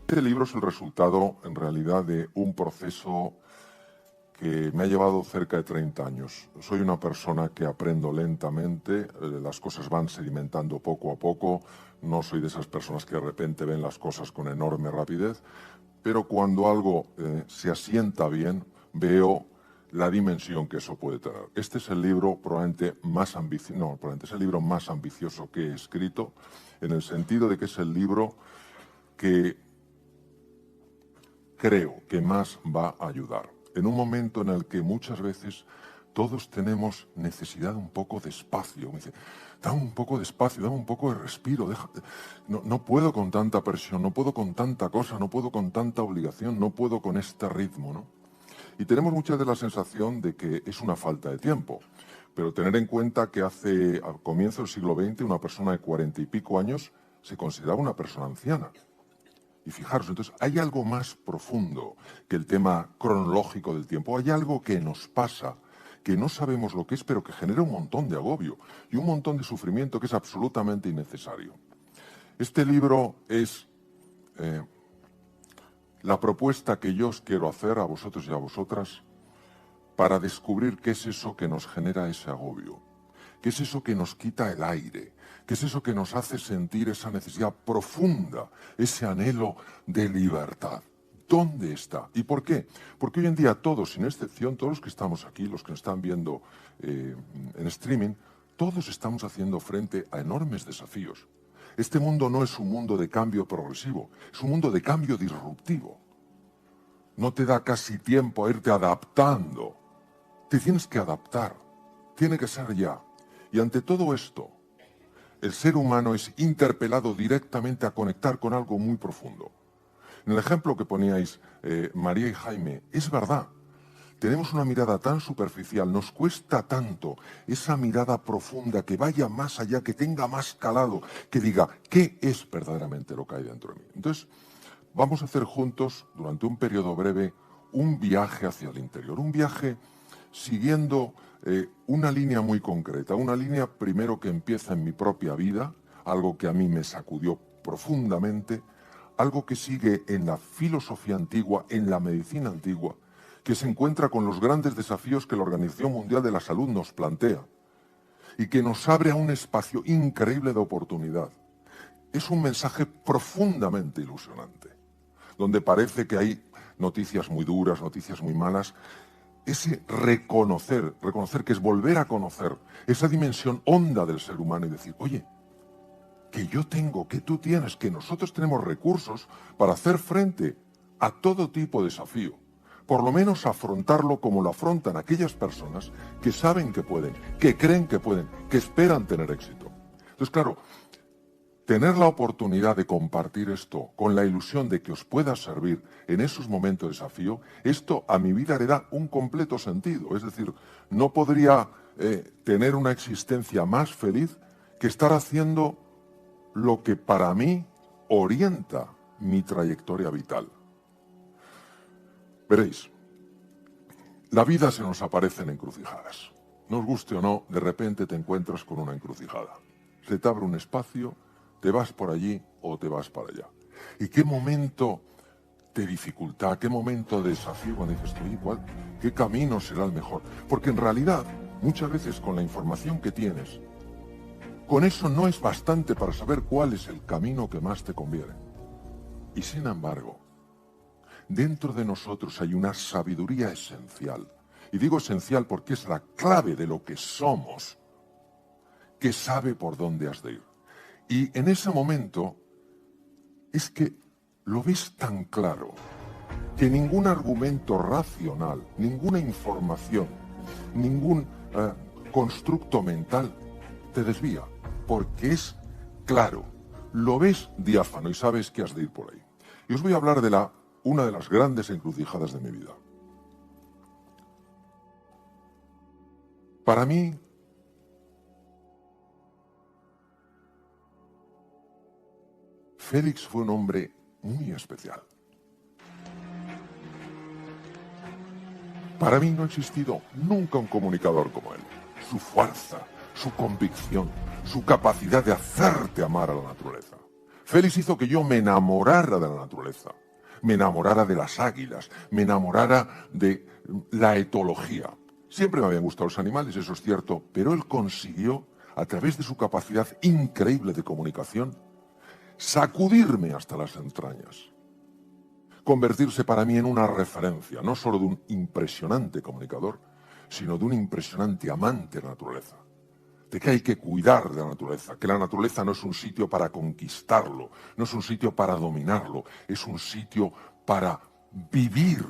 Este libro es el resultado, en realidad, de un proceso que me ha llevado cerca de 30 años. Soy una persona que aprendo lentamente, las cosas van sedimentando poco a poco, no soy de esas personas que de repente ven las cosas con enorme rapidez, pero cuando algo se asienta bien, veo la dimensión que eso puede tener. Este es el libro probablemente es el libro más ambicioso que he escrito, en el sentido de que es el libro que creo que más va a ayudar. En un momento en el que muchas veces todos tenemos necesidad de un poco de espacio. Me dice, dame un poco de espacio, dame un poco de respiro. No puedo con tanta presión, no puedo con tanta cosa, no puedo con tanta obligación, no puedo con este ritmo, ¿no? Y tenemos muchas veces la sensación de que es una falta de tiempo. Pero tener en cuenta que al comienzo del siglo XX una persona de 40 y pico años se consideraba una persona anciana. Y fijaros, entonces, hay algo más profundo que el tema cronológico del tiempo. Hay algo que nos pasa, que no sabemos lo que es, pero que genera un montón de agobio y un montón de sufrimiento que es absolutamente innecesario. Este libro es la propuesta que yo os quiero hacer a vosotros y a vosotras para descubrir qué es eso que nos genera ese agobio, qué es eso que nos quita el aire, qué es eso que nos hace sentir esa necesidad profunda, ese anhelo de libertad. ¿Dónde está? ¿Y por qué? Porque hoy en día todos, sin excepción, todos los que estamos aquí, los que nos están viendo en streaming, todos estamos haciendo frente a enormes desafíos. Este mundo no es un mundo de cambio progresivo, es un mundo de cambio disruptivo. No te da casi tiempo a irte adaptando. Te tienes que adaptar. Tiene que ser ya. Y ante todo esto, el ser humano es interpelado directamente a conectar con algo muy profundo. En el ejemplo que poníais, María y Jaime, es verdad. Tenemos una mirada tan superficial, nos cuesta tanto esa mirada profunda que vaya más allá, que tenga más calado, que diga, ¿qué es verdaderamente lo que hay dentro de mí? Entonces, vamos a hacer juntos, durante un periodo breve, un viaje hacia el interior, un viaje siguiendo una línea muy concreta, una línea primero que empieza en mi propia vida, algo que a mí me sacudió profundamente, algo que sigue en la filosofía antigua, en la medicina antigua, que se encuentra con los grandes desafíos que la Organización Mundial de la Salud nos plantea y que nos abre a un espacio increíble de oportunidad. Es un mensaje profundamente ilusionante, donde parece que hay noticias muy duras, noticias muy malas. Ese reconocer que es volver a conocer esa dimensión honda del ser humano y decir, oye, que yo tengo, que tú tienes, que nosotros tenemos recursos para hacer frente a todo tipo de desafío. Por lo menos afrontarlo como lo afrontan aquellas personas que saben que pueden, que creen que pueden, que esperan tener éxito. Entonces, claro, tener la oportunidad de compartir esto con la ilusión de que os pueda servir en esos momentos de desafío, esto a mi vida le da un completo sentido. Es decir, no podría tener una existencia más feliz que estar haciendo lo que para mí orienta mi trayectoria vital. Veréis, la vida se nos aparece en encrucijadas. Nos guste o no, de repente te encuentras con una encrucijada. Se te abre un espacio, te vas por allí o te vas para allá. ¿Y qué momento de dificultad, qué momento de desafío cuando dices, oye, ¿qué camino será el mejor? Porque en realidad, muchas veces con la información que tienes, con eso no es bastante para saber cuál es el camino que más te conviene. Y sin embargo, dentro de nosotros hay una sabiduría esencial. Y digo esencial porque es la clave de lo que somos, que sabe por dónde has de ir. Y en ese momento es que lo ves tan claro que ningún argumento racional, ninguna información, ningún constructo mental te desvía, porque es claro, lo ves diáfano y sabes que has de ir por ahí. Y os voy a hablar de una de las grandes encrucijadas de mi vida. Para mí, Félix fue un hombre muy especial. Para mí no ha existido nunca un comunicador como él. Su fuerza, su convicción, su capacidad de hacerte amar a la naturaleza. Félix hizo que yo me enamorara de la naturaleza, me enamorara de las águilas, me enamorara de la etología. Siempre me habían gustado los animales, eso es cierto, pero él consiguió, a través de su capacidad increíble de comunicación, sacudirme hasta las entrañas. Convertirse para mí en una referencia, no solo de un impresionante comunicador, sino de un impresionante amante de la naturaleza. De que hay que cuidar de la naturaleza, que la naturaleza no es un sitio para conquistarlo, no es un sitio para dominarlo, es un sitio para vivir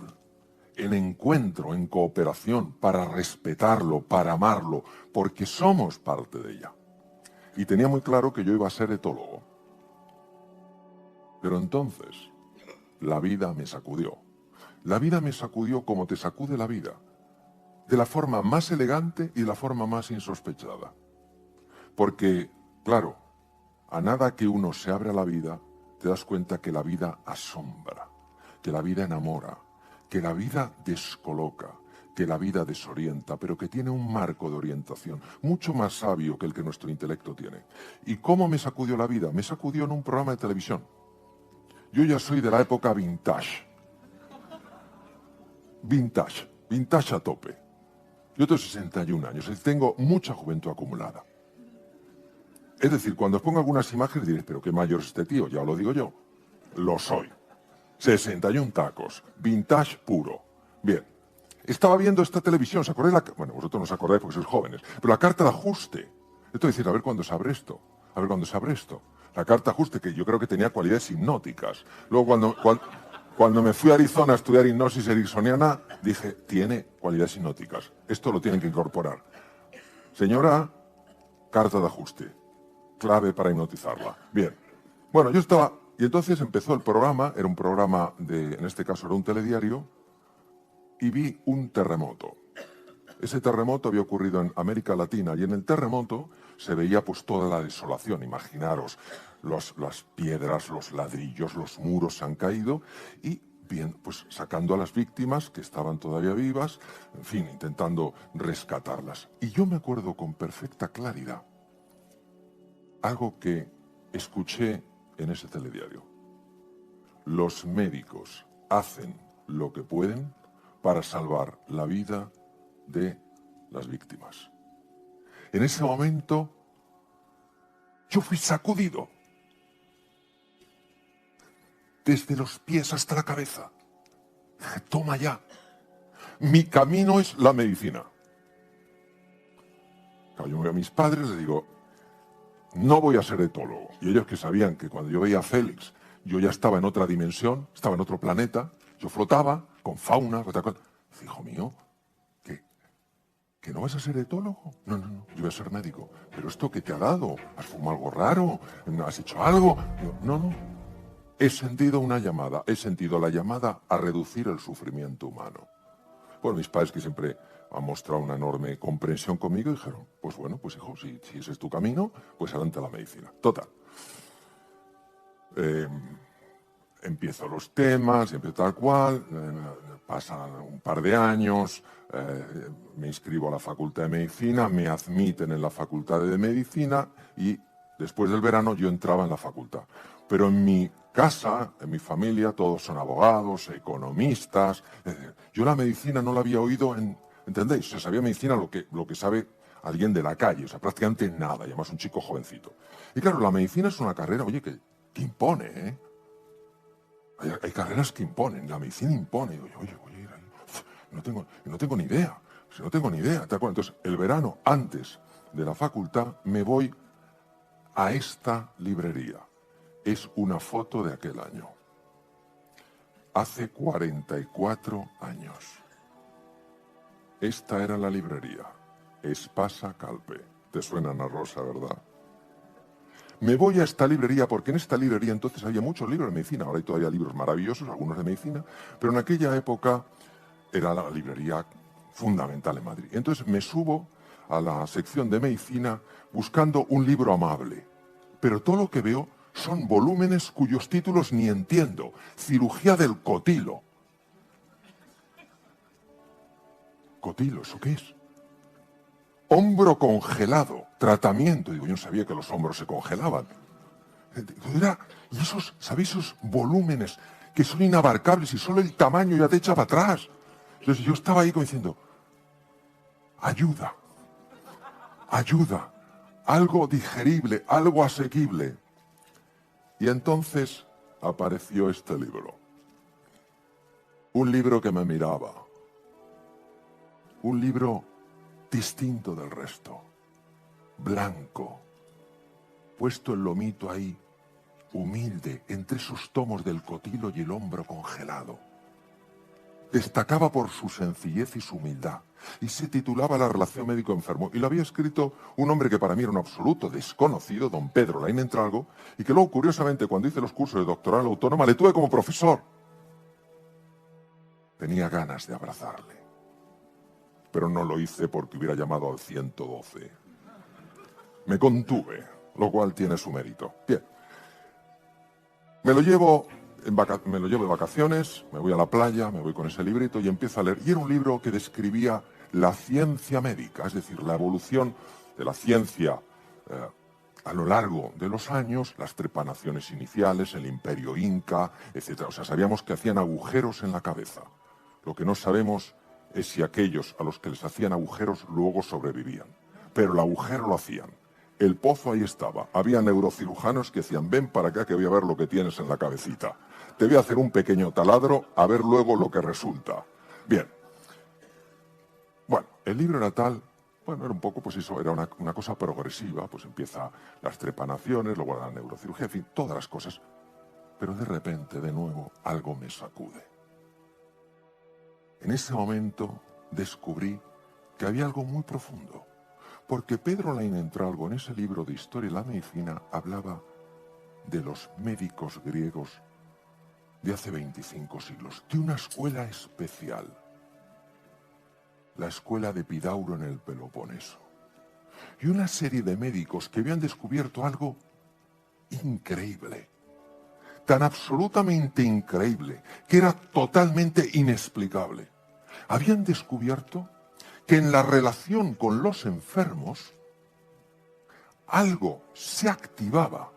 en encuentro, en cooperación, para respetarlo, para amarlo, porque somos parte de ella. Y tenía muy claro que yo iba a ser etólogo. Pero entonces, la vida me sacudió. La vida me sacudió como te sacude la vida, de la forma más elegante y de la forma más insospechada. Porque, claro, a nada que uno se abre a la vida, te das cuenta que la vida asombra, que la vida enamora, que la vida descoloca, que la vida desorienta, pero que tiene un marco de orientación mucho más sabio que el que nuestro intelecto tiene. ¿Y cómo me sacudió la vida? Me sacudió en un programa de televisión. Yo ya soy de la época vintage. Vintage a tope. Yo tengo 61 años y tengo mucha juventud acumulada. Es decir, cuando os pongo algunas imágenes diréis, pero qué mayor es este tío, ya lo digo yo. Lo soy. 61 tacos, vintage puro. Bien, estaba viendo esta televisión, ¿os acordáis? Bueno, vosotros no os acordáis porque sois jóvenes, pero la carta de ajuste. Esto es decir, a ver cuándo se abre esto, a ver cuándo se abre esto. La carta de ajuste que yo creo que tenía cualidades hipnóticas. Luego cuando me fui a Arizona a estudiar hipnosis ericksoniana, dije, tiene cualidades hipnóticas. Esto lo tienen que incorporar. Señora, carta de ajuste. Clave para hipnotizarla. Bien. Bueno, yo estaba... Y entonces empezó el programa, era un programa en este caso era un telediario, y vi un terremoto. Ese terremoto había ocurrido en América Latina y en el terremoto se veía pues toda la desolación. Imaginaros, las piedras, los ladrillos, los muros se han caído y bien, pues sacando a las víctimas que estaban todavía vivas, en fin, intentando rescatarlas. Y yo me acuerdo con perfecta claridad algo que escuché en ese telediario. Los médicos hacen lo que pueden para salvar la vida de las víctimas. En ese momento, yo fui sacudido desde los pies hasta la cabeza. Dije, toma ya. Mi camino es la medicina. Yo me voy a mis padres y les digo, no voy a ser etólogo. Y ellos que sabían que cuando yo veía a Félix, yo ya estaba en otra dimensión, estaba en otro planeta, yo flotaba con fauna, otra cosa. Dice, hijo mío, ¿que no vas a ser etólogo? No, yo voy a ser médico. ¿Pero esto qué te ha dado? ¿Has fumado algo raro? ¿Has hecho algo? No. He sentido una llamada, he sentido la llamada a reducir el sufrimiento humano. Bueno, mis padres que siempre han mostrado una enorme comprensión conmigo dijeron, pues bueno, pues hijo, si ese es tu camino, pues adelante a la medicina. Total. Empiezo los temas, empiezo tal cual, pasan un par de años, me inscribo a la Facultad de Medicina, me admiten en la Facultad de Medicina y después del verano yo entraba en la facultad. Pero en mi casa, en mi familia, todos son abogados, economistas. Yo la medicina no la había oído ¿entendéis? O sea, sabía medicina lo que sabe alguien de la calle, o sea, prácticamente nada, y además un chico jovencito. Y claro, la medicina es una carrera, oye, que impone, ¿eh? Hay carreras que imponen, la medicina impone. Y oye, no tengo ni idea, no tengo ni idea. ¿Te acuerdas? Entonces, el verano, antes de la facultad, me voy a esta librería. Es una foto de aquel año. Hace 44 años. Esta era la librería. Espasa Calpe. Te suena Ana Rosa, ¿verdad? Me voy a esta librería porque en esta librería entonces había muchos libros de medicina. Ahora hay todavía libros maravillosos, algunos de medicina, pero en aquella época era la librería fundamental en Madrid. Entonces me subo a la sección de medicina buscando un libro amable. Pero todo lo que veo son volúmenes cuyos títulos ni entiendo. Cirugía del cotilo. ¿Cotilo? ¿Eso qué es? Hombro congelado. Tratamiento. Digo, yo no sabía que los hombros se congelaban. Y esos, ¿sabéis? Esos volúmenes que son inabarcables y solo el tamaño ya te echa para atrás. Entonces yo estaba ahí como diciendo, ayuda, ayuda, algo digerible, algo asequible. Y entonces apareció este libro. Un libro que me miraba. Un libro distinto del resto. Blanco. Puesto el lomito ahí, humilde, entre esos tomos del Cotilo y el hombro congelado. Destacaba por su sencillez y su humildad. Y se titulaba La relación médico-enfermo. Y lo había escrito un hombre que para mí era un absoluto desconocido, don Pedro Laín Entralgo, y que luego, curiosamente, cuando hice los cursos de doctoral autónoma, le tuve como profesor. Tenía ganas de abrazarle. Pero no lo hice porque hubiera llamado al 112. Me contuve, lo cual tiene su mérito. Bien. Me lo llevo de vacaciones, me voy a la playa, me voy con ese librito y empiezo a leer. Y era un libro que describía la ciencia médica, es decir, la evolución de la ciencia a lo largo de los años, las trepanaciones iniciales, el imperio inca, etc. O sea, sabíamos que hacían agujeros en la cabeza. Lo que no sabemos es si aquellos a los que les hacían agujeros luego sobrevivían. Pero el agujero lo hacían. El pozo ahí estaba. Había neurocirujanos que decían, ven para acá que voy a ver lo que tienes en la cabecita. Te voy a hacer un pequeño taladro a ver luego lo que resulta. Bien. Bueno, el libro era tal, bueno, era un poco, pues eso, era una cosa progresiva, pues empieza las trepanaciones, luego la neurocirugía, en fin, todas las cosas. Pero de repente, de nuevo, algo me sacude. En ese momento descubrí que había algo muy profundo. Porque Pedro Laín Entralgo, en ese libro de Historia de la Medicina, hablaba de los médicos griegos de hace 25 siglos, de una escuela especial, la escuela de Epidauro en el Peloponeso. Y una serie de médicos que habían descubierto algo increíble, tan absolutamente increíble, que era totalmente inexplicable. Habían descubierto que en la relación con los enfermos algo se activaba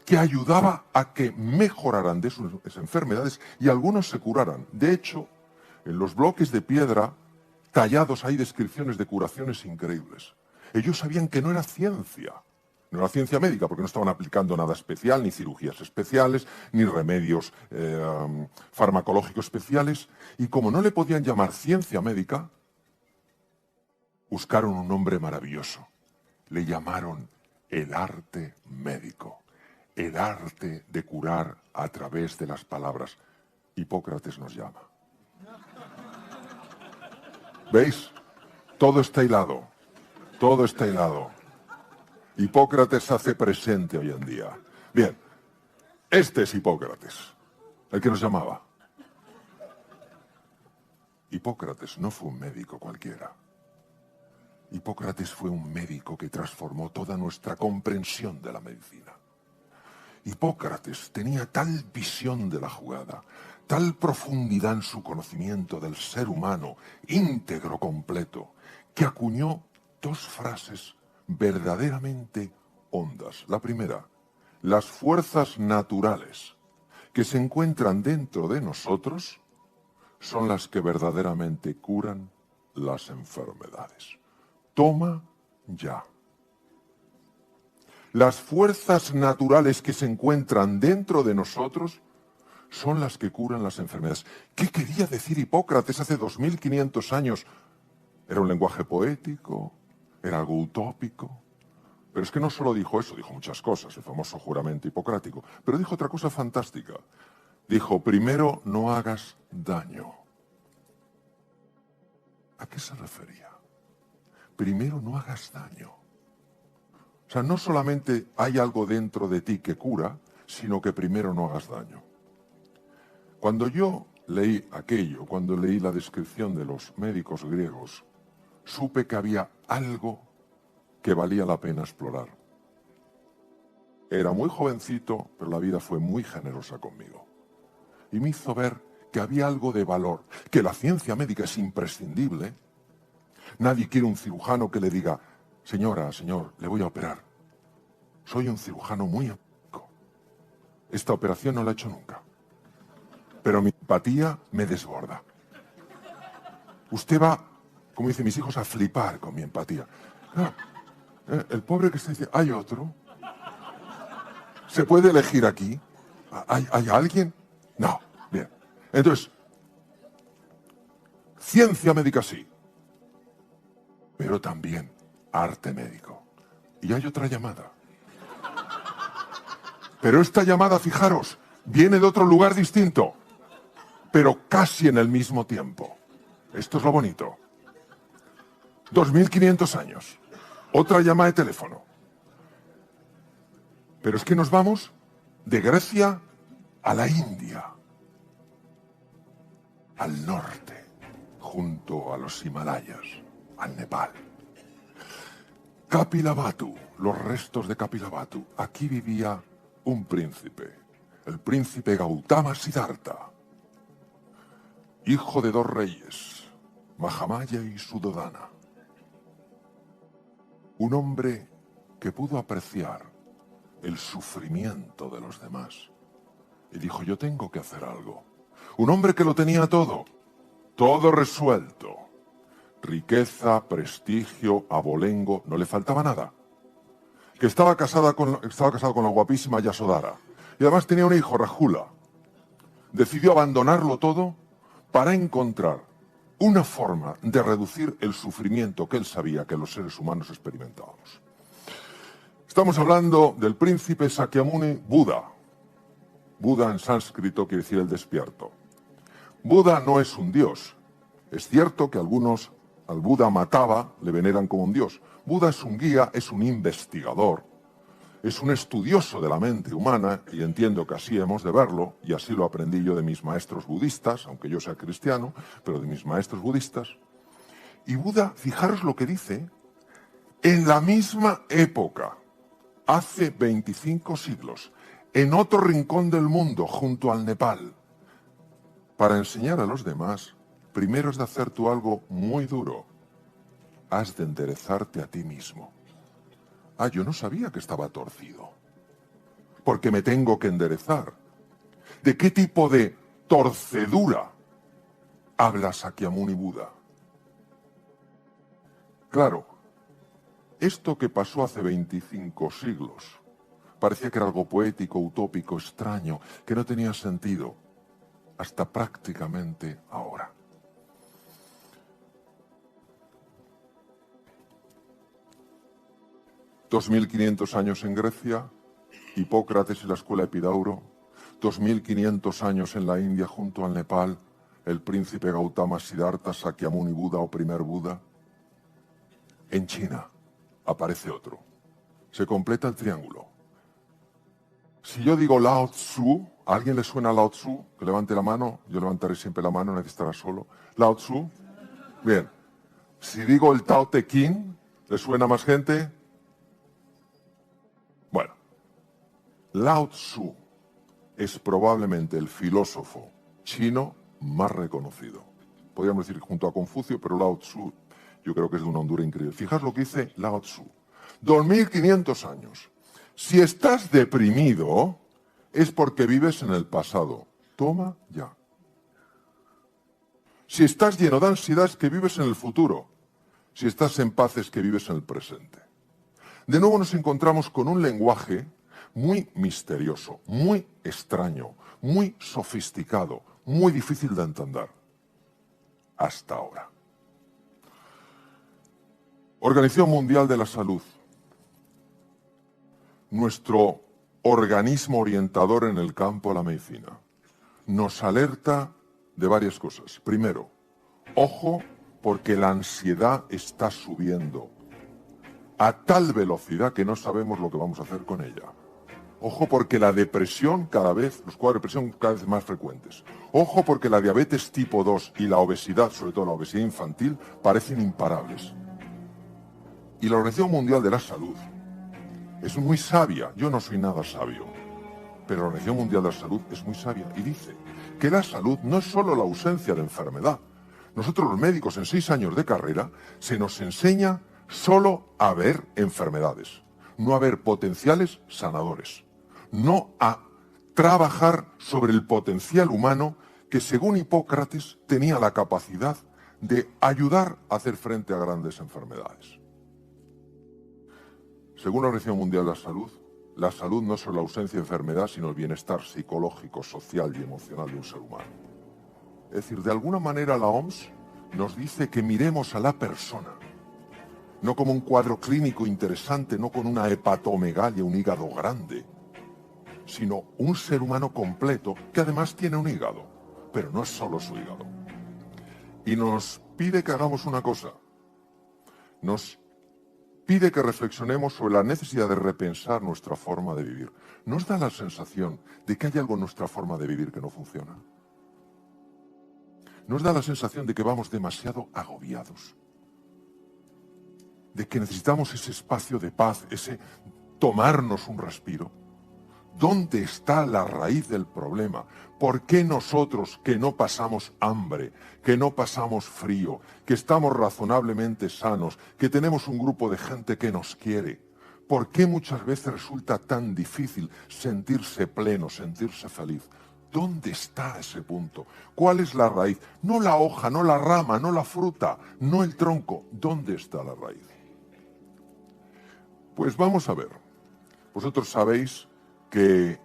que ayudaba a que mejoraran de sus enfermedades y algunos se curaran. De hecho, en los bloques de piedra tallados hay descripciones de curaciones increíbles. Ellos sabían que no era ciencia médica, porque no estaban aplicando nada especial, ni cirugías especiales, ni remedios farmacológicos especiales, y como no le podían llamar ciencia médica, buscaron un nombre maravilloso. Le llamaron el arte médico, el arte de curar a través de las palabras. Hipócrates nos llama. ¿Veis? Todo está hilado, todo está hilado. Hipócrates se hace presente hoy en día. Bien, este es Hipócrates, el que nos llamaba. Hipócrates no fue un médico cualquiera. Hipócrates fue un médico que transformó toda nuestra comprensión de la medicina. Hipócrates tenía tal visión de la jugada, tal profundidad en su conocimiento del ser humano, íntegro, completo, que acuñó dos frases verdaderamente hondas. La primera, las fuerzas naturales que se encuentran dentro de nosotros son las que verdaderamente curan las enfermedades. Toma ya. Las fuerzas naturales que se encuentran dentro de nosotros son las que curan las enfermedades. ¿Qué quería decir Hipócrates hace 2500 años? Era un lenguaje poético, era algo utópico. Pero es que no solo dijo eso, dijo muchas cosas, el famoso juramento hipocrático. Pero dijo otra cosa fantástica. Dijo, primero no hagas daño. ¿A qué se refería? Primero no hagas daño. O sea, no solamente hay algo dentro de ti que cura, sino que primero no hagas daño. Cuando yo leí aquello, cuando leí la descripción de los médicos griegos, supe que había algo que valía la pena explorar. Era muy jovencito, pero la vida fue muy generosa conmigo. Y me hizo ver que había algo de valor, que la ciencia médica es imprescindible. Nadie quiere un cirujano que le diga, señora, señor, le voy a operar. Soy un cirujano muy esta operación no la he hecho nunca. Pero mi empatía me desborda. Usted va, como dicen mis hijos, a flipar con mi empatía. Claro, el pobre que se dice, hay otro. ¿Se puede elegir aquí? ¿Hay alguien? No. Bien. Entonces, ciencia médica sí, pero también arte médico. Y hay otra llamada. Pero esta llamada, fijaros, viene de otro lugar distinto, pero casi en el mismo tiempo. Esto es lo bonito. 2500 años. Otra llamada de teléfono. Pero es que nos vamos de Grecia a la India, al norte, junto a los Himalayas, al Nepal. Kapilavastu, los restos de Kapilavastu. Aquí vivía un príncipe, el príncipe Gautama Siddhartha, hijo de dos reyes, Mahamaya y Suddhodana. Un hombre que pudo apreciar el sufrimiento de los demás. Y dijo, yo tengo que hacer algo. Un hombre que lo tenía todo resuelto. Riqueza, prestigio, abolengo, no le faltaba nada. Que estaba casado con la guapísima Yasodhara. Y además tenía un hijo, Rahula. Decidió abandonarlo todo para encontrar una forma de reducir el sufrimiento que él sabía que los seres humanos experimentábamos. Estamos hablando del príncipe Sakyamuni Buda. Buda en sánscrito quiere decir el despierto. Buda no es un dios. Es cierto que algunos al Buda mataba, le veneran como un dios. Buda es un guía, es un investigador, es un estudioso de la mente humana, y entiendo que así hemos de verlo, y así lo aprendí yo de mis maestros budistas, aunque yo sea cristiano, pero de mis maestros budistas. Y Buda, fijaros lo que dice, en la misma época, hace 25 siglos, en otro rincón del mundo, junto al Nepal, para enseñar a los demás, primero es de hacer tú algo muy duro. Has de enderezarte a ti mismo. Ah, yo no sabía que estaba torcido. Porque me tengo que enderezar. ¿De qué tipo de torcedura habla Sakyamuni Buda? Claro, esto que pasó hace 25 siglos parecía que era algo poético, utópico, extraño, que no tenía sentido, hasta prácticamente ahora. $2500 años en Grecia, Hipócrates y la escuela Epidauro, 2500 años en la India junto al Nepal, el príncipe Gautama Siddhartha, Sakyamuni Buda o primer Buda. En China aparece otro. Se completa el triángulo. Si yo digo Lao Tzu, ¿a alguien le suena Lao Tzu? Que levante la mano, yo levantaré siempre la mano, nadie estará solo. Lao Tzu, bien. Si digo el Tao Te Ching, ¿le suena más gente? Bueno, Lao Tzu es probablemente el filósofo chino más reconocido. Podríamos decir junto a Confucio, pero Lao Tzu yo creo que es de una hondura increíble. Fijaos lo que dice Lao Tzu. 2500 años. Si estás deprimido, es porque vives en el pasado. Toma ya. Si estás lleno de ansiedad, es que vives en el futuro. Si estás en paz, es que vives en el presente. De nuevo nos encontramos con un lenguaje muy misterioso, muy extraño, muy sofisticado, muy difícil de entender. Hasta ahora. Organización Mundial de la Salud. Nuestro organismo orientador en el campo de la medicina nos alerta de varias cosas. Primero, ojo, porque la ansiedad está subiendo a tal velocidad que no sabemos lo que vamos a hacer con ella. Ojo, porque la depresión cada vez, los cuadros de depresión cada vez más frecuentes. Ojo, porque la diabetes tipo 2 y la obesidad, sobre todo la obesidad infantil, parecen imparables. Y la Organización Mundial de la Salud es muy sabia. Yo no soy nada sabio, pero la Organización Mundial de la Salud es muy sabia y dice que la salud no es solo la ausencia de enfermedad. Nosotros los médicos en 6 años de carrera se nos enseña solo a ver enfermedades, no a ver potenciales sanadores, no a trabajar sobre el potencial humano que, según Hipócrates, tenía la capacidad de ayudar a hacer frente a grandes enfermedades. Según la Organización Mundial de la salud no es solo la ausencia de enfermedad, sino el bienestar psicológico, social y emocional de un ser humano. Es decir, de alguna manera la OMS nos dice que miremos a la persona, no como un cuadro clínico interesante, no con una hepatomegalia, un hígado grande, sino un ser humano completo que además tiene un hígado, pero no es solo su hígado. Y nos pide que hagamos una cosa, nos pide que reflexionemos sobre la necesidad de repensar nuestra forma de vivir. ¿Nos da la sensación de que hay algo en nuestra forma de vivir que no funciona? ¿Nos da la sensación de que vamos demasiado agobiados? ¿De que necesitamos ese espacio de paz, ese tomarnos un respiro? ¿Dónde está la raíz del problema? ¿Por qué nosotros, que no pasamos hambre, que no pasamos frío, que estamos razonablemente sanos, que tenemos un grupo de gente que nos quiere, por qué muchas veces resulta tan difícil sentirse pleno, sentirse feliz? ¿Dónde está ese punto? ¿Cuál es la raíz? No la hoja, no la rama, no la fruta, no el tronco. ¿Dónde está la raíz? Pues vamos a ver. Vosotros sabéis que...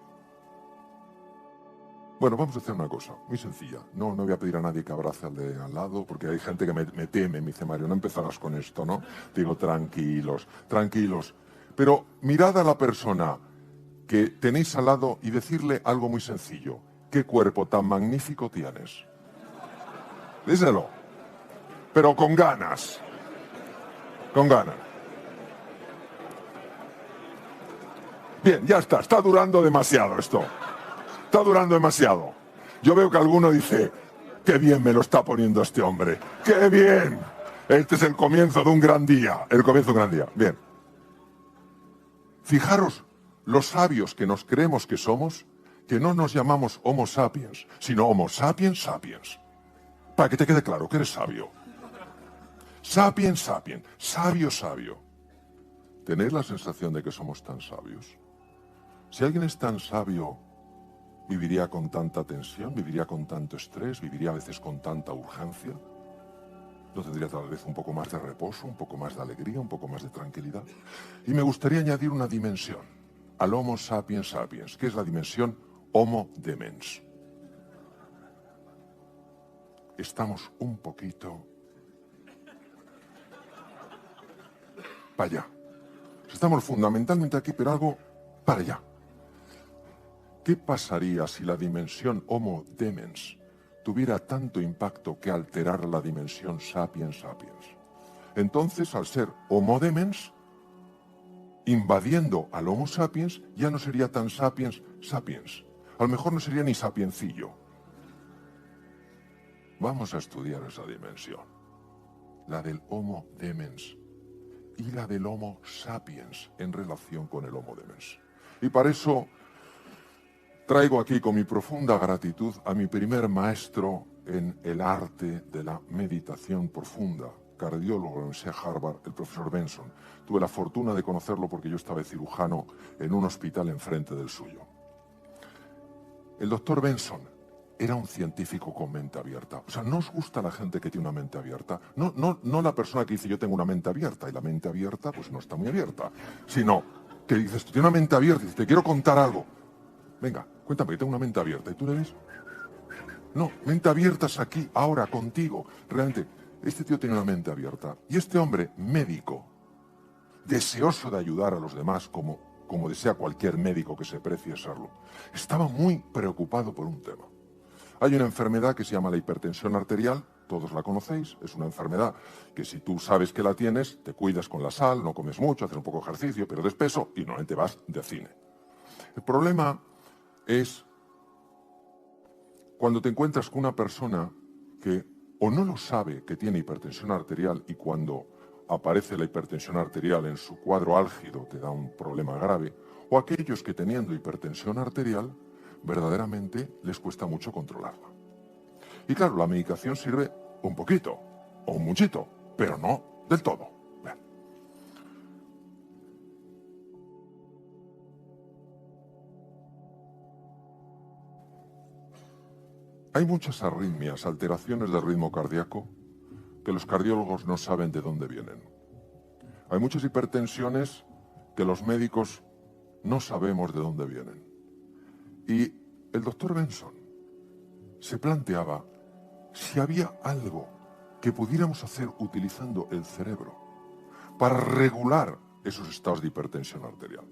Bueno, vamos a hacer una cosa muy sencilla. No voy a pedir a nadie que abrace al de al lado, porque hay gente que me teme, me dice, Mario, no empezarás con esto, ¿no? Digo, tranquilos, tranquilos. Pero mirad a la persona que tenéis al lado y decirle algo muy sencillo. ¿Qué cuerpo tan magnífico tienes? Díselo. Pero con ganas. Con ganas. Bien, ya está durando demasiado esto. Está durando demasiado. Yo veo que alguno dice, qué bien me lo está poniendo este hombre. ¡Qué bien! Este es el comienzo de un gran día. El comienzo de un gran día. Bien. Fijaros, los sabios que nos creemos que somos, que no nos llamamos Homo sapiens, sino Homo sapiens sapiens. Para que te quede claro que eres sabio. Sapiens sapiens. Sabio sabio. ¿Tenéis la sensación de que somos tan sabios? Si alguien es tan sabio, ¿viviría con tanta tensión? ¿Viviría con tanto estrés? ¿Viviría a veces con tanta urgencia? ¿No tendría tal vez un poco más de reposo, un poco más de alegría, un poco más de tranquilidad? Y me gustaría añadir una dimensión al Homo sapiens sapiens, que es la dimensión Homo demens. Estamos un poquito para allá. Estamos fundamentalmente aquí, pero algo para allá. ¿Qué pasaría si la dimensión Homo demens tuviera tanto impacto que alterara la dimensión sapiens sapiens? Entonces, al ser Homo demens, invadiendo al Homo sapiens, ya no sería tan sapiens sapiens. A lo mejor no sería ni sapiencillo. Vamos a estudiar esa dimensión, la del Homo demens y la del Homo sapiens en relación con el Homo demens. Y para eso traigo aquí con mi profunda gratitud a mi primer maestro en el arte de la meditación profunda, cardiólogo de la Universidad de Harvard, el profesor Benson. Tuve la fortuna de conocerlo porque yo estaba de cirujano en un hospital enfrente del suyo. El doctor Benson era un científico con mente abierta. O sea, ¿no os gusta la gente que tiene una mente abierta? No la persona que dice yo tengo una mente abierta y la mente abierta pues no está muy abierta, sino que dices tú tienes una mente abierta y dices te quiero contar algo. Venga, cuéntame que tengo una mente abierta. ¿Y tú le ves? No, mente abierta es aquí, ahora, contigo. Realmente, este tío tiene una mente abierta. Y este hombre, médico, deseoso de ayudar a los demás como desea cualquier médico que se precie serlo, estaba muy preocupado por un tema. Hay una enfermedad que se llama la hipertensión arterial, todos la conocéis, es una enfermedad que si tú sabes que la tienes, te cuidas con la sal, no comes mucho, haces un poco de ejercicio, pierdes peso y normalmente vas de cine. El problema es cuando te encuentras con una persona que o no lo sabe que tiene hipertensión arterial y cuando aparece la hipertensión arterial en su cuadro álgido te da un problema grave, o aquellos que teniendo hipertensión arterial verdaderamente les cuesta mucho controlarla. Y claro, la medicación sirve un poquito o un muchito, pero no del todo. Bien. Hay muchas arritmias, alteraciones del ritmo cardíaco, que los cardiólogos no saben de dónde vienen. Hay muchas hipertensiones que los médicos no sabemos de dónde vienen. Y el doctor Benson se planteaba si había algo que pudiéramos hacer utilizando el cerebro para regular esos estados de hipertensión arterial.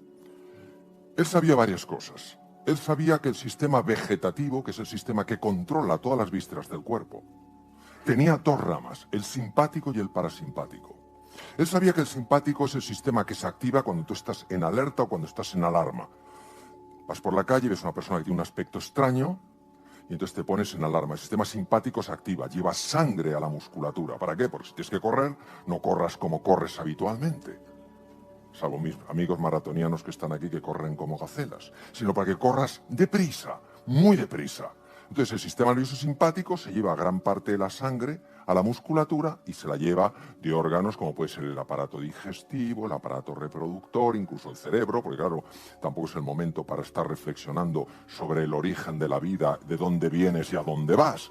Él sabía varias cosas. Él sabía que el sistema vegetativo, que es el sistema que controla todas las vísceras del cuerpo, tenía dos ramas, el simpático y el parasimpático. Él sabía que el simpático es el sistema que se activa cuando tú estás en alerta o cuando estás en alarma. Vas por la calle y ves a una persona que tiene un aspecto extraño y entonces te pones en alarma. El sistema simpático se activa, lleva sangre a la musculatura. ¿Para qué? Porque si tienes que correr, no corras como corres habitualmente, salvo mis amigos maratonianos que están aquí que corren como gacelas, sino para que corras deprisa, muy deprisa. Entonces el sistema nervioso simpático se lleva gran parte de la sangre a la musculatura y se la lleva de órganos como puede ser el aparato digestivo, el aparato reproductor, incluso el cerebro, porque claro, tampoco es el momento para estar reflexionando sobre el origen de la vida, de dónde vienes y a dónde vas.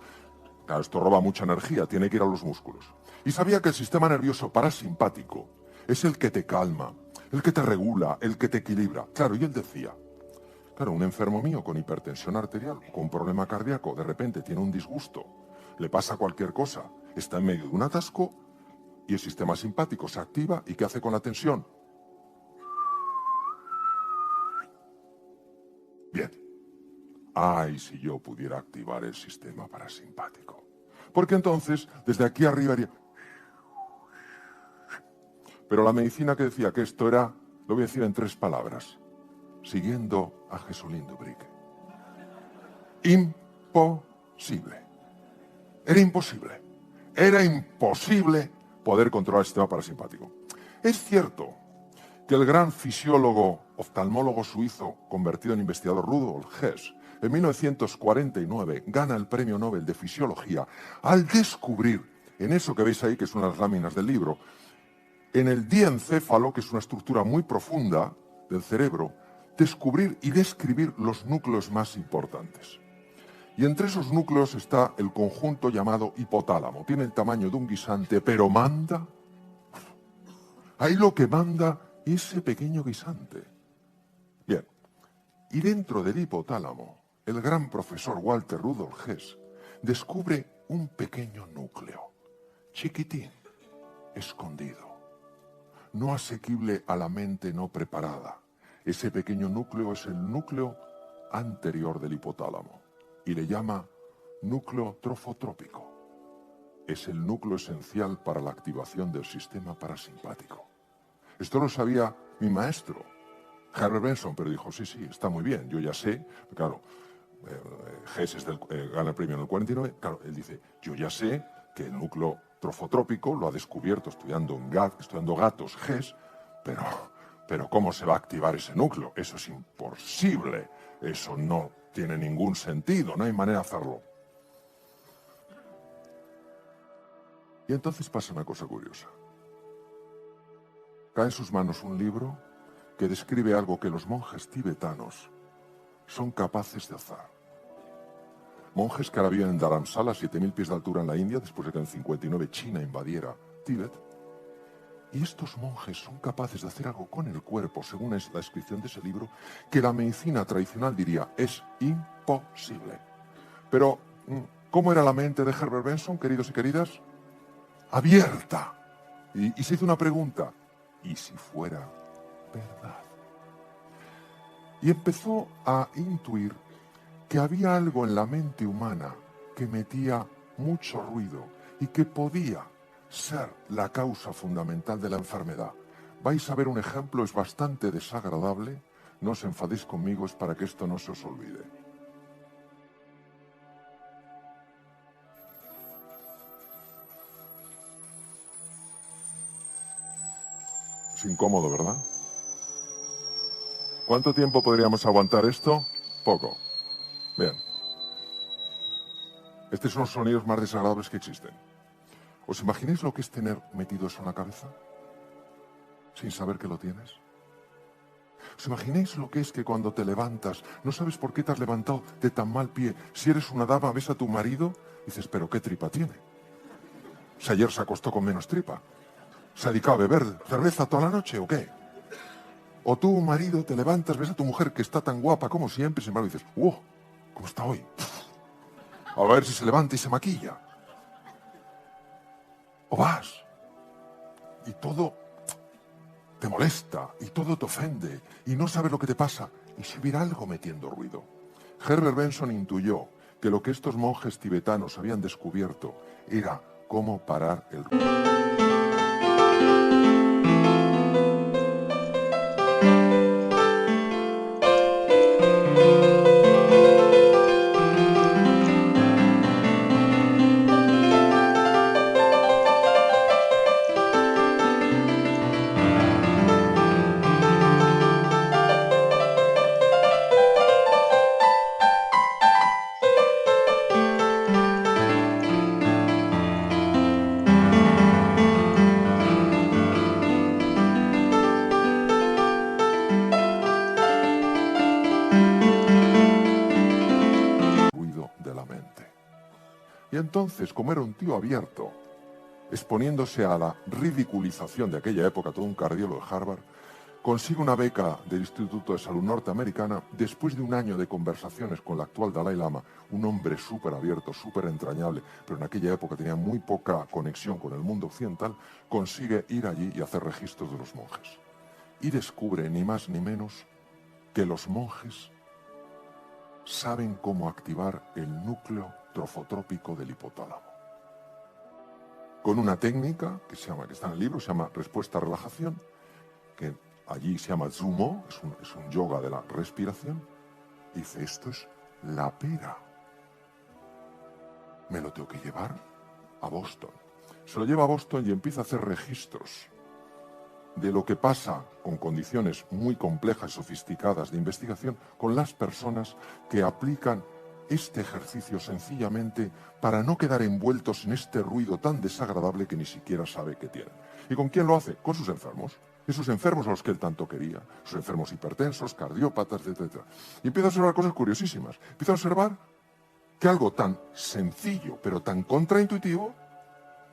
Claro, esto roba mucha energía, tiene que ir a los músculos. Y sabía que el sistema nervioso parasimpático es el que te calma, el que te regula, el que te equilibra. Claro, y él decía, claro, un enfermo mío con hipertensión arterial, con un problema cardíaco, de repente tiene un disgusto, le pasa cualquier cosa, está en medio de un atasco y el sistema simpático se activa y ¿qué hace con la tensión? Bien. Ay, si yo pudiera activar el sistema parasimpático. Porque entonces, desde aquí arriba haría... Pero la medicina que decía que esto era, lo voy a decir en 3 palabras, siguiendo a Jesulín Dubrique. Imposible. Era imposible. Era imposible poder controlar el sistema parasimpático. Es cierto que el gran fisiólogo, oftalmólogo suizo, convertido en investigador Rudolf Hess, en 1949 gana el Premio Nobel de Fisiología al descubrir, en eso que veis ahí, que son las láminas del libro, en el diencéfalo, que es una estructura muy profunda del cerebro, descubrir y describir los núcleos más importantes. Y entre esos núcleos está el conjunto llamado hipotálamo. Tiene el tamaño de un guisante, pero manda. Ahí lo que manda ese pequeño guisante. Bien, y dentro del hipotálamo, el gran profesor Walter Rudolf Hess descubre un pequeño núcleo, chiquitín, escondido, no asequible a la mente no preparada. Ese pequeño núcleo es el núcleo anterior del hipotálamo y le llama núcleo trofotrópico. Es el núcleo esencial para la activación del sistema parasimpático. Esto lo sabía mi maestro, Herbert Benson, pero dijo, sí, está muy bien, yo ya sé, claro, Hess gana el premio en el 49, claro, él dice, yo ya sé que el núcleo trofotrópico lo ha descubierto estudiando gatos Hess, pero ¿cómo se va a activar ese núcleo? Eso es imposible, eso no tiene ningún sentido, no hay manera de hacerlo. Y entonces pasa una cosa curiosa. Cae en sus manos un libro que describe algo que los monjes tibetanos son capaces de hacer. Monjes que ahora viven en Dharamsala, a 7.000 pies de altura en la India, después de que en 59 China invadiera Tíbet. Y estos monjes son capaces de hacer algo con el cuerpo, según es la descripción de ese libro, que la medicina tradicional diría es imposible. Pero, ¿cómo era la mente de Herbert Benson, queridos y queridas? Abierta. Y se hizo una pregunta. ¿Y si fuera verdad? Y empezó a intuir que había algo en la mente humana que metía mucho ruido y que podía ser la causa fundamental de la enfermedad. Vais a ver un ejemplo, es bastante desagradable, no os enfadéis conmigo, es para que esto no se os olvide. Es incómodo, ¿verdad? ¿Cuánto tiempo podríamos aguantar esto? Poco. Bien. Estos son los sonidos más desagradables que existen. ¿Os imagináis lo que es tener metido eso en la cabeza? Sin saber que lo tienes. ¿Os imagináis lo que es que cuando te levantas, no sabes por qué te has levantado de tan mal pie? Si eres una dama, ves a tu marido y dices, ¿pero qué tripa tiene? Si ayer se acostó con menos tripa. ¿Se ha dedicado a beber cerveza toda la noche o qué? O tú, marido, te levantas, ves a tu mujer que está tan guapa como siempre, sin embargo dices, ¡wow! ¿Cómo está hoy? A ver si se levanta y se maquilla. O vas y todo te molesta y todo te ofende y no sabes lo que te pasa y si hubiera algo metiendo ruido. Herbert Benson intuyó que lo que estos monjes tibetanos habían descubierto era cómo parar el ruido. De la mente. Y entonces, como era un tío abierto, exponiéndose a la ridiculización de aquella época, todo un cardiólogo de Harvard, consigue una beca del Instituto de Salud Norteamericana después de un año de conversaciones con el actual Dalai Lama, un hombre súper abierto, súper entrañable, pero en aquella época tenía muy poca conexión con el mundo occidental, consigue ir allí y hacer registros de los monjes. Y descubre, ni más ni menos, que los monjes saben cómo activar el núcleo trofotrópico del hipotálamo. Con una técnica que está en el libro, se llama respuesta-relajación, que allí se llama Zumo, es un yoga de la respiración. Dice, esto es la pera. Me lo tengo que llevar a Boston. Se lo lleva a Boston y empieza a hacer registros de lo que pasa con condiciones muy complejas y sofisticadas de investigación con las personas que aplican este ejercicio sencillamente para no quedar envueltos en este ruido tan desagradable que ni siquiera sabe que tienen. ¿Y con quién lo hace? Con sus enfermos. Esos enfermos a los que él tanto quería, sus enfermos hipertensos, cardiópatas, etc. Y empieza a observar cosas curiosísimas. Empieza a observar que algo tan sencillo, pero tan contraintuitivo,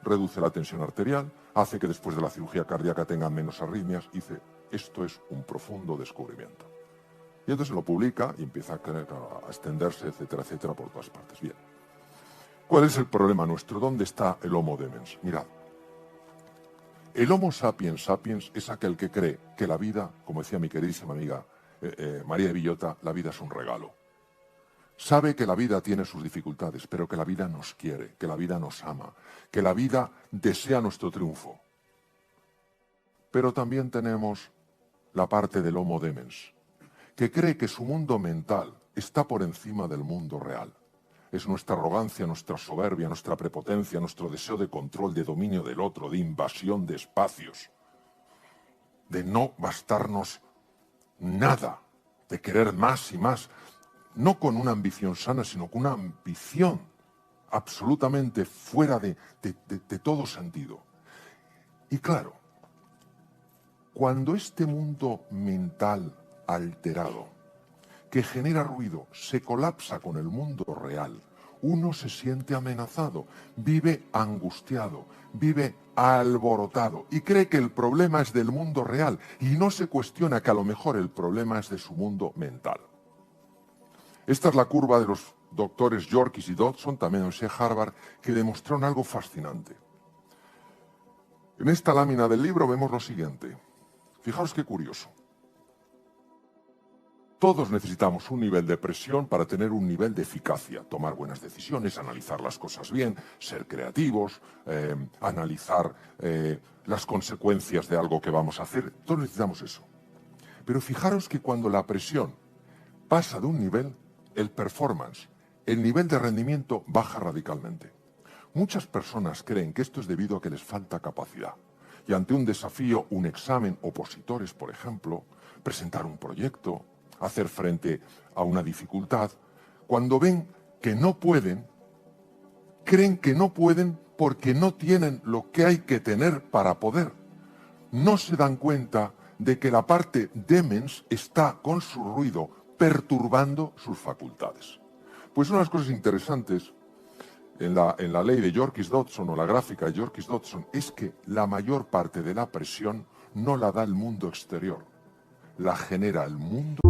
reduce la tensión arterial, hace que después de la cirugía cardíaca tengan menos arritmias. Dice, esto es un profundo descubrimiento. Y entonces lo publica y empieza a extenderse, etcétera, etcétera, por todas partes. Bien. ¿Cuál es el problema nuestro? ¿Dónde está el Homo Demens? Mirad. El Homo sapiens sapiens es aquel que cree que la vida, como decía mi queridísima amiga María de Villota, la vida es un regalo. Sabe que la vida tiene sus dificultades, pero que la vida nos quiere, que la vida nos ama, que la vida desea nuestro triunfo. Pero también tenemos la parte del Homo Demens, que cree que su mundo mental está por encima del mundo real. Es nuestra arrogancia, nuestra soberbia, nuestra prepotencia, nuestro deseo de control, de dominio del otro, de invasión de espacios, de no bastarnos nada, de querer más y más, no con una ambición sana, sino con una ambición absolutamente fuera de todo sentido. Y claro, cuando este mundo mental alterado, que genera ruido, se colapsa con el mundo real, uno se siente amenazado, vive angustiado, vive alborotado y cree que el problema es del mundo real y no se cuestiona que a lo mejor el problema es de su mundo mental. Esta es la curva de los doctores Yorkis y Dodson, también en Harvard, que demostraron algo fascinante. En esta lámina del libro vemos lo siguiente. Fijaos qué curioso. Todos necesitamos un nivel de presión para tener un nivel de eficacia, tomar buenas decisiones, analizar las cosas bien, ser creativos, analizar las consecuencias de algo que vamos a hacer. Todos necesitamos eso. Pero fijaros que cuando la presión pasa de un nivel, el performance, el nivel de rendimiento baja radicalmente. Muchas personas creen que esto es debido a que les falta capacidad. Y ante un desafío, un examen, opositores, por ejemplo, presentar un proyecto, hacer frente a una dificultad, cuando ven que no pueden, creen que no pueden porque no tienen lo que hay que tener para poder. No se dan cuenta de que la parte demens está con su ruido perturbando sus facultades. Pues una de las cosas interesantes en la ley de Yerkes-Dodson o la gráfica de Yerkes-Dodson es que la mayor parte de la presión no la da el mundo exterior, la genera el mundo.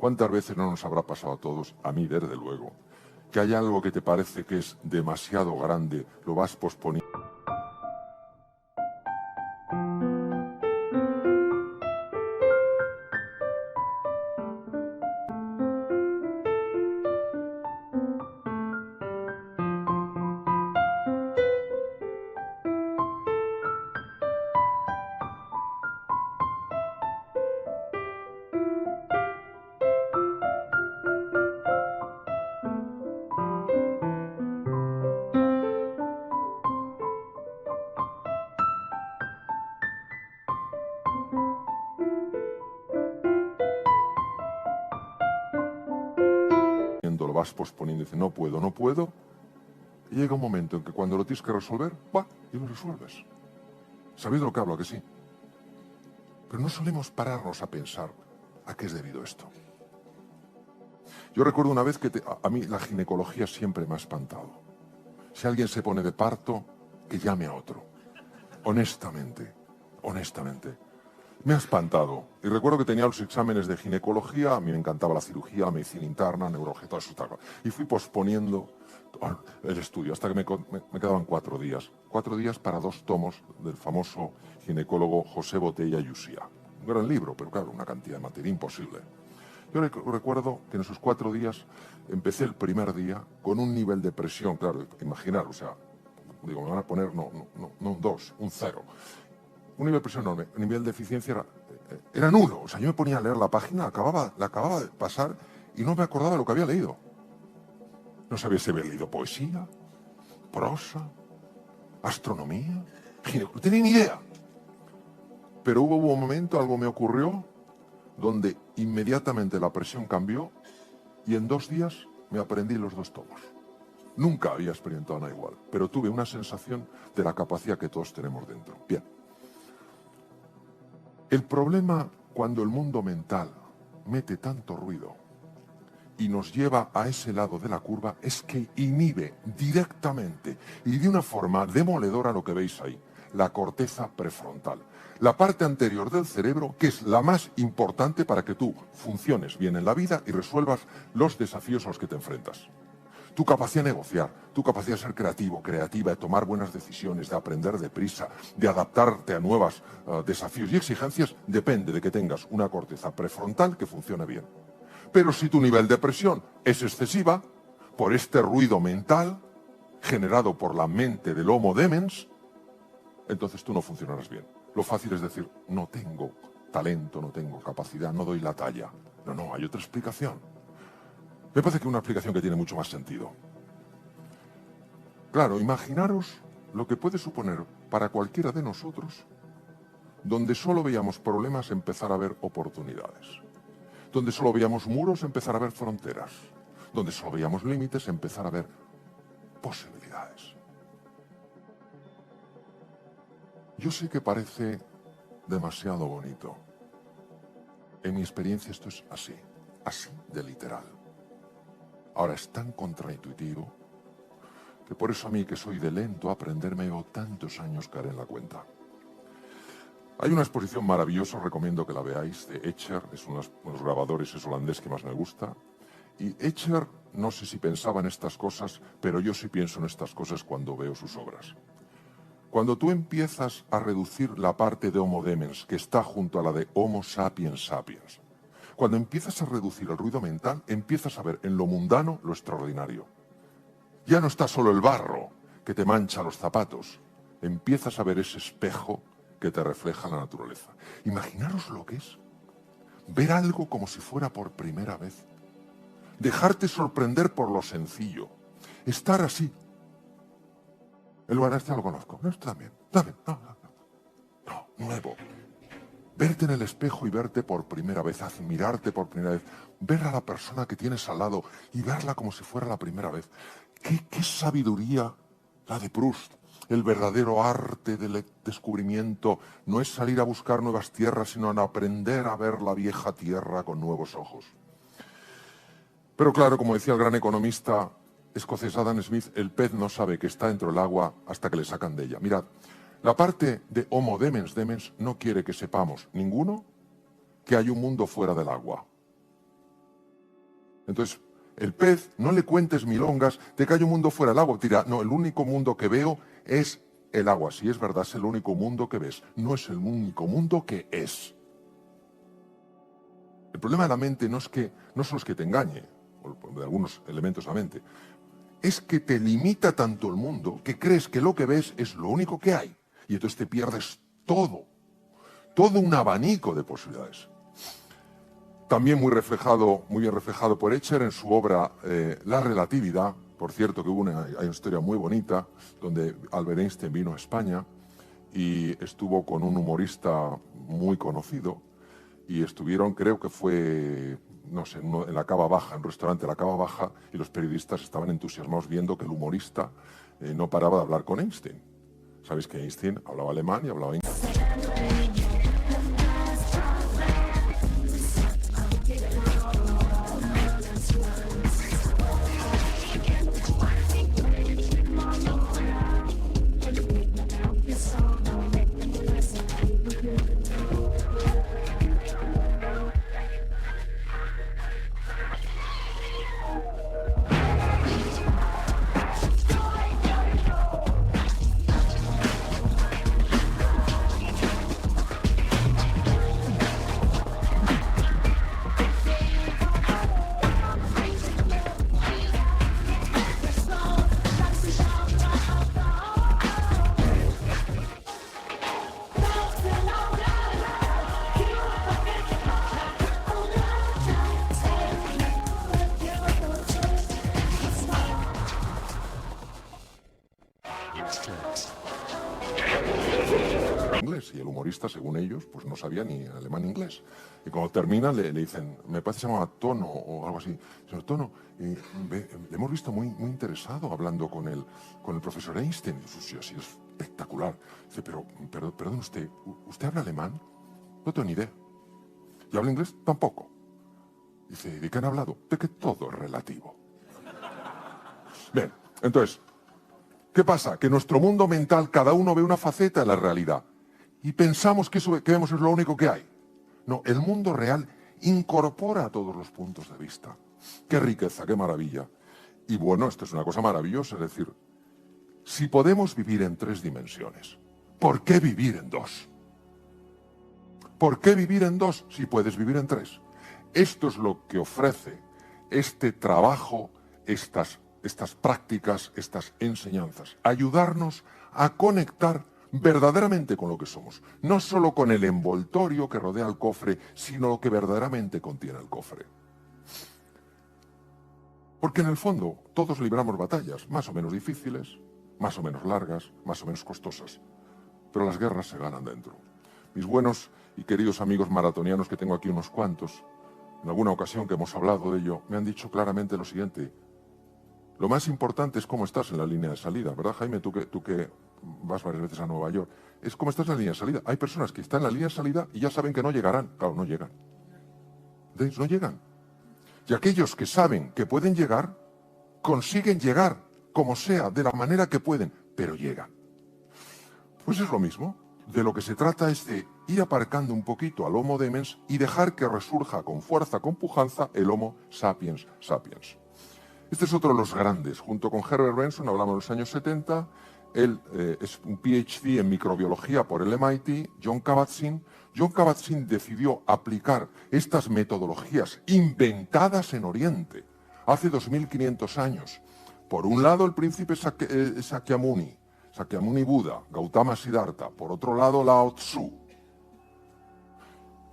¿Cuántas veces no nos habrá pasado a todos, a mí desde luego, que hay algo que te parece que es demasiado grande, lo vas posponiendo? Lo vas posponiendo y dices, no puedo, no puedo. Y llega un momento en que cuando lo tienes que resolver, ¡buah! Y lo resuelves. ¿Sabéis de lo que hablo? ¿A que sí? Pero no solemos pararnos a pensar a qué es debido esto. Yo recuerdo una vez que a mí la ginecología siempre me ha espantado. Si alguien se pone de parto, que llame a otro. Honestamente, honestamente. Me ha espantado. Y recuerdo que tenía los exámenes de ginecología, a mí me encantaba la cirugía, la medicina interna, neurología, todo eso. Y fui posponiendo el estudio hasta que me quedaban 4 días. 4 días para 2 tomos del famoso ginecólogo José Botella y Usía. Un gran libro, pero claro, una cantidad de materia imposible. Yo recuerdo que en esos 4 días empecé el primer día con un nivel de presión, claro, imaginar, o sea, digo, me van a poner no un 2, un 0. Un nivel de presión enorme, el nivel de eficiencia era nulo. O sea, yo me ponía a leer la página, la acababa de pasar y no me acordaba de lo que había leído. No sabía si había leído poesía, prosa, astronomía, no tenía ni idea. Pero hubo un momento, algo me ocurrió, donde inmediatamente la presión cambió y en 2 días me aprendí los 2 tomos. Nunca había experimentado nada igual, pero tuve una sensación de la capacidad que todos tenemos dentro. Bien. El problema cuando el mundo mental mete tanto ruido y nos lleva a ese lado de la curva es que inhibe directamente y de una forma demoledora lo que veis ahí, la corteza prefrontal, la parte anterior del cerebro que es la más importante para que tú funciones bien en la vida y resuelvas los desafíos a los que te enfrentas. Tu capacidad de negociar, tu capacidad de ser creativo, creativa, de tomar buenas decisiones, de aprender deprisa, de adaptarte a nuevos desafíos y exigencias, depende de que tengas una corteza prefrontal que funcione bien. Pero si tu nivel de presión es excesiva, por este ruido mental generado por la mente del Homo demens, entonces tú no funcionarás bien. Lo fácil es decir, no tengo talento, no tengo capacidad, no doy la talla. No, hay otra explicación. Me parece que es una explicación que tiene mucho más sentido. Claro, imaginaros lo que puede suponer para cualquiera de nosotros, donde solo veíamos problemas, empezar a ver oportunidades. Donde solo veíamos muros, empezar a ver fronteras. Donde solo veíamos límites, empezar a ver posibilidades. Yo sé que parece demasiado bonito. En mi experiencia esto es así de literal. Ahora es tan contraintuitivo que por eso a mí, que soy de lento a aprender, me llevo tantos años caer en la cuenta. Hay una exposición maravillosa, os recomiendo que la veáis, de Escher, es uno de los grabadores holandés que más me gusta. Y Escher, no sé si pensaba en estas cosas, pero yo sí pienso en estas cosas cuando veo sus obras. Cuando tú empiezas a reducir la parte de Homo Demens, que está junto a la de Homo sapiens sapiens, cuando empiezas a reducir el ruido mental, empiezas a ver en lo mundano lo extraordinario. Ya no está solo el barro que te mancha los zapatos, empiezas a ver ese espejo que te refleja la naturaleza. Imaginaros lo que es ver algo como si fuera por primera vez. Dejarte sorprender por lo sencillo. Estar así. El lugar este lo conozco. No, está bien. Está bien. No, nuevo. Verte en el espejo y verte por primera vez, admirarte por primera vez, ver a la persona que tienes al lado y verla como si fuera la primera vez. ¿Qué sabiduría la de Proust? El verdadero arte del descubrimiento no es salir a buscar nuevas tierras, sino en aprender a ver la vieja tierra con nuevos ojos. Pero claro, como decía el gran economista escocés Adam Smith, el pez no sabe que está dentro del agua hasta que le sacan de ella. Mirad, la parte de Homo Demens Demens no quiere que sepamos, ninguno, que hay un mundo fuera del agua. Entonces, el pez, no le cuentes milongas de que hay un mundo fuera del agua. Tira, no, el único mundo que veo es el agua. Si es verdad, es el único mundo que ves. No es el único mundo que es. El problema de la mente no solo es que te engañe, o de algunos elementos de la mente, es que te limita tanto el mundo que crees que lo que ves es lo único que hay. Y entonces te pierdes todo un abanico de posibilidades. También muy bien reflejado por Escher en su obra La relatividad. Por cierto, que hay una historia muy bonita donde Albert Einstein vino a España y estuvo con un humorista muy conocido y estuvieron, creo que fue, no sé, en la Cava Baja, en un restaurante de la Cava Baja, y los periodistas estaban entusiasmados viendo que el humorista no paraba de hablar con Einstein. Sabéis que Einstein hablaba alemán y hablaba inglés. Inglés, y el humorista, según ellos, pues no sabía ni alemán ni inglés. Y cuando termina le dicen, me parece que se llamaba Tono o algo así. Señor Tono, le hemos visto muy interesado hablando con el profesor Einstein. Y dice, sí, ha sido espectacular. Dice, pero perdón, ¿usted habla alemán? No tengo ni idea. ¿Y habla inglés? Tampoco. Dice, ¿de qué han hablado? De que todo es relativo. Bien, entonces, ¿qué pasa? Que en nuestro mundo mental cada uno ve una faceta de la realidad y pensamos que eso que vemos es lo único que hay. No, el mundo real incorpora todos los puntos de vista. ¡Qué riqueza, qué maravilla! Y bueno, esto es una cosa maravillosa, es decir, si podemos vivir en 3 dimensiones, ¿por qué vivir en 2? ¿Por qué vivir en 2 si puedes vivir en 3? Esto es lo que ofrece este trabajo, estas prácticas, estas enseñanzas. Ayudarnos a conectar verdaderamente con lo que somos. No solo con el envoltorio que rodea el cofre, sino lo que verdaderamente contiene el cofre. Porque en el fondo todos libramos batallas, más o menos difíciles, más o menos largas, más o menos costosas. Pero las guerras se ganan dentro. Mis buenos y queridos amigos maratonianos, que tengo aquí unos cuantos, en alguna ocasión que hemos hablado de ello, me han dicho claramente lo siguiente: lo más importante es cómo estás en la línea de salida, ¿verdad, Jaime? Tú que vas varias veces a Nueva York. Es cómo estás en la línea de salida. Hay personas que están en la línea de salida y ya saben que no llegarán. Claro, no llegan. ¿Veis? No llegan. Y aquellos que saben que pueden llegar, consiguen llegar, como sea, de la manera que pueden, pero llegan. Pues es lo mismo. de lo que se trata es de ir aparcando un poquito al Homo demens y dejar que resurja con fuerza, con pujanza, el Homo sapiens sapiens. Este es otro de los grandes. Junto con Herbert Benson, hablamos de los años 70, él es un PhD en microbiología por el MIT, John Kabat-Zinn. John Kabat-Zinn decidió aplicar estas metodologías inventadas en Oriente hace 2500 años. Por un lado, el príncipe Sakyamuni Buda, Gautama Siddhartha, por otro lado, Lao Tzu.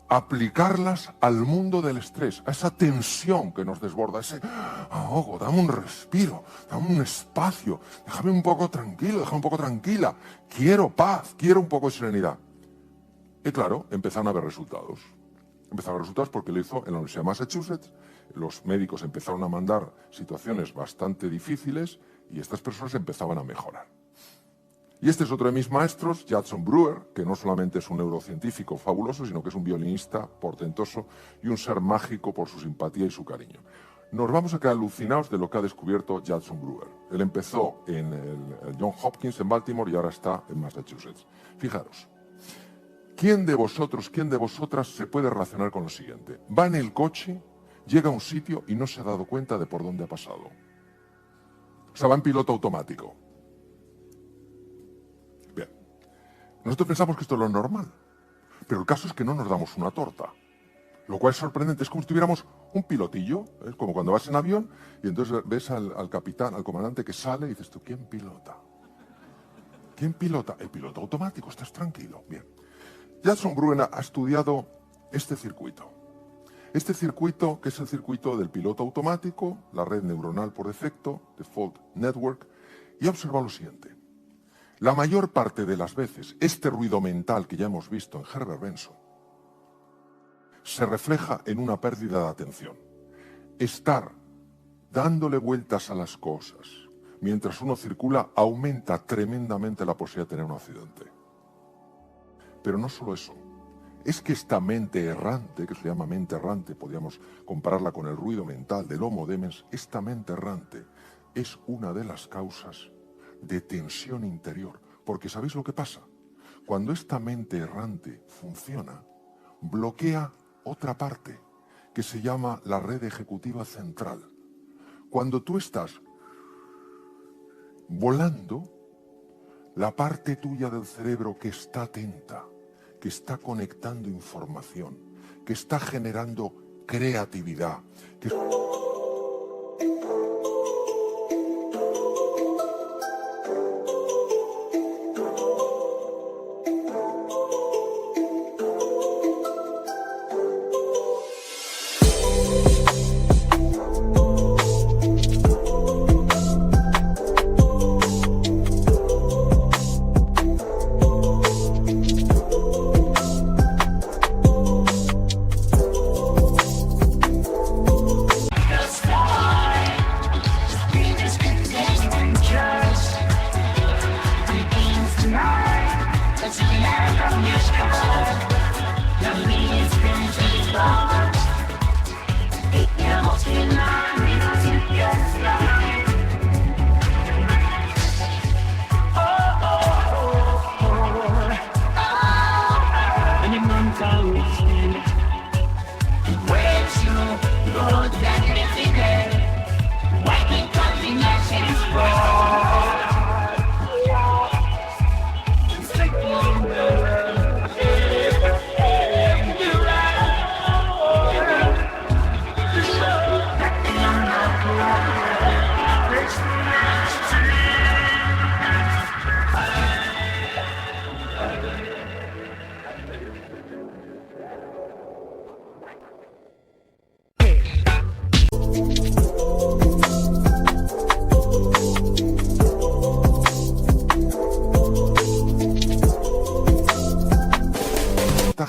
Aplicarlas al mundo del estrés, a esa tensión que nos desborda, ese ahogo, dame un respiro, dame un espacio, déjame un poco tranquilo, déjame un poco tranquila, quiero paz, quiero un poco de serenidad. Y claro, empezaron a haber resultados. Empezaron a haber resultados porque lo hizo en la Universidad de Massachusetts, los médicos empezaron a mandar situaciones bastante difíciles y estas personas empezaban a mejorar. Y este es otro de mis maestros, Judson Brewer, que no solamente es un neurocientífico fabuloso, sino que es un violinista portentoso y un ser mágico por su simpatía y su cariño. Nos vamos a quedar alucinados de lo que ha descubierto Judson Brewer. Él empezó en el Johns Hopkins en Baltimore y ahora está en Massachusetts. Fijaros, ¿quién de vosotros, quién de vosotras se puede relacionar con lo siguiente? Va en el coche, llega a un sitio y no se ha dado cuenta de por dónde ha pasado. O sea, va en piloto automático. Nosotros pensamos que esto es lo normal, pero el caso es que no nos damos una torta. Lo cual es sorprendente, es como si tuviéramos un pilotillo, es como cuando vas en avión y entonces ves al capitán, al comandante que sale y dices tú, ¿quién pilota? ¿Quién pilota? El piloto automático, estás tranquilo. Bien. Judson Brewer ha estudiado este circuito. Este circuito, que es el circuito del piloto automático, la red neuronal por defecto, Default Network, y ha observado lo siguiente. La mayor parte de las veces, este ruido mental que ya hemos visto en Herbert Benson, se refleja en una pérdida de atención. Estar dándole vueltas a las cosas mientras uno circula aumenta tremendamente la posibilidad de tener un accidente. Pero no solo eso, es que esta mente errante, que se llama mente errante, podríamos compararla con el ruido mental del Homo demens, esta mente errante es una de las causas de tensión interior. Porque ¿sabéis lo que pasa? Cuando esta mente errante funciona, bloquea otra parte que se llama la red ejecutiva central. Cuando tú estás volando, la parte tuya del cerebro que está atenta, que está conectando información, que está generando creatividad, que...